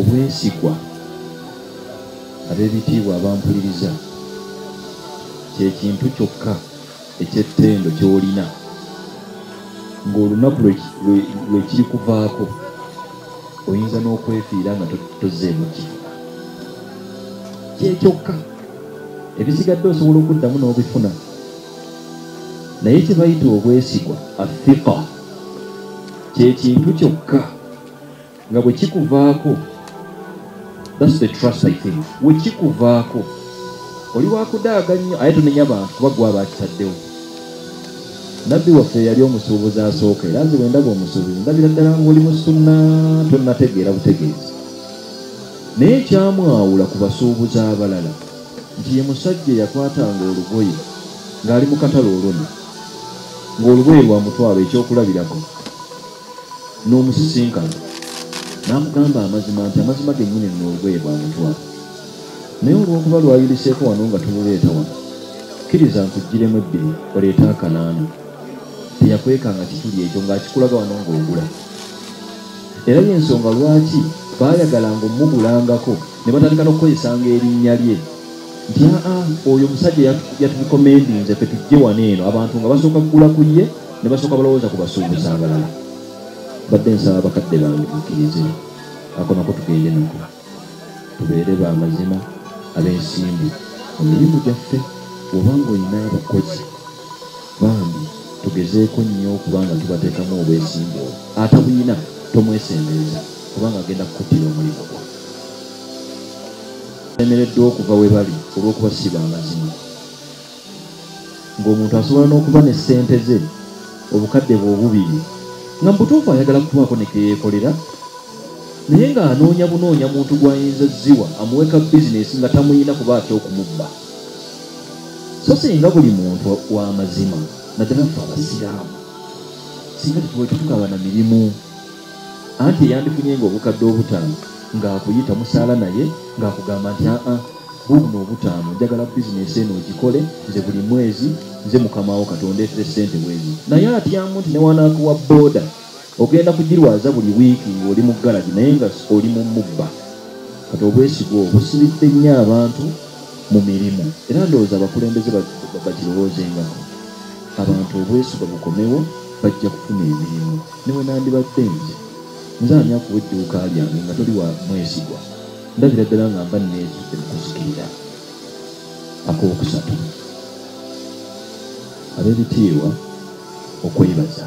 Obwesigwa ab'ebitiibwa abampuliriza kye kintu kyokka eky'ettendo ky'olina ng'olunaku lwe kiri kuvaako oyinza n'okwefiira nga tozzeemu kifuba. Kyekyokka ebisigadde osobola okuddamu n'obifuna, naye kye bayita obwesigwa athiqa kye kintu kyokka nga bwe kikuvaako. That's the trust I think. Wekikuvaako oli wakudaaga nnyo ate tonenya bantu kuba gwe abakitaddewo. Nabbi waffe yali omusuubuzi asooka era nze bwe ndaba omusuubuzi ndabira ddala ng'oli mu sunna tonnategeera butegeezi. Naye kyamwawula ku basuubuzi abalala nti ye musajja eyakwatanga olugoye ng'ali mu katale olwonna ng'olugoye lwa mutwalo ekyokulabirako n'omusisinkana n'amugamba amazima nti amazima gennyini nno olugoye bwa mutwalo, naye olw'okuba lwayiriseeko wano nga tululeeta wano kkiriza nkugiremu ebbiri oleete akanaana. Teyakwekanga kituli ekyo ng'akikulaga wano ng'ogula. Era y'ensonga lwaki baayagalanga omugulangako ne batandika n'okukozesanga erinnya lye nti oyo omusajja yatulikomendinze ffe tujje wano eno, abantu nga basooka kugula ku ye ne basooka balowooza ku basuubuzi abalala. Badde nsaba bakadde bange mukkirize ako nako tugende nako tubeere ba mazima ab'ensimbi mu mirimu gyaffe. Obanga olina abakozi bambi tugezeeko nnyo okubanga tubateekamu obwesimbi obwo. Atabuyina tomwesembereza kubanga agenda kukuttira omulimu gwo. Emereddwa okuva we bali olw'okuba si ba mazima, ng'omuntu asobola n'okuba ne ssente ze obukadde bwe obubiri nga mbutuufu ayagala kutuwako ne keyeekolera, naye ng'anoonya bunoonya muntu gw'ayinza zziwa amuweka bizinesi nga tamuyina kuba atya okumubba. So singa buli muntu w'amazima naddala ffe abasiraamu singa tetukaba na mirimu, anti eyandifunye ng'obukadde obutaano ng'akuyita musaala naye ng'akugamba nti buuno obutaano njagala bizinesi eno ogikole, nze buli mwezi nze mukamawo katondeetere ssente bwezi, naye atyamu nti newanakuwa booda ogenda kugirwaza buli wiiki oli mu galagi naye nga oli mu mubba. Kati obwesigwa obusibidde nnyo abantu mu mirimu, era ndowooza abakulembeze bakirowoozengako. Abantu obwesigwa bukomewo bajja kufuna emirimu. Newe nandibadde nze ani akuwa edduuka lyange nga toli wa mwesigwa, ndabira ddala nga mba neezudde mu kuzikirira. Akookusatu, ab'ebitiibwa okwebaza.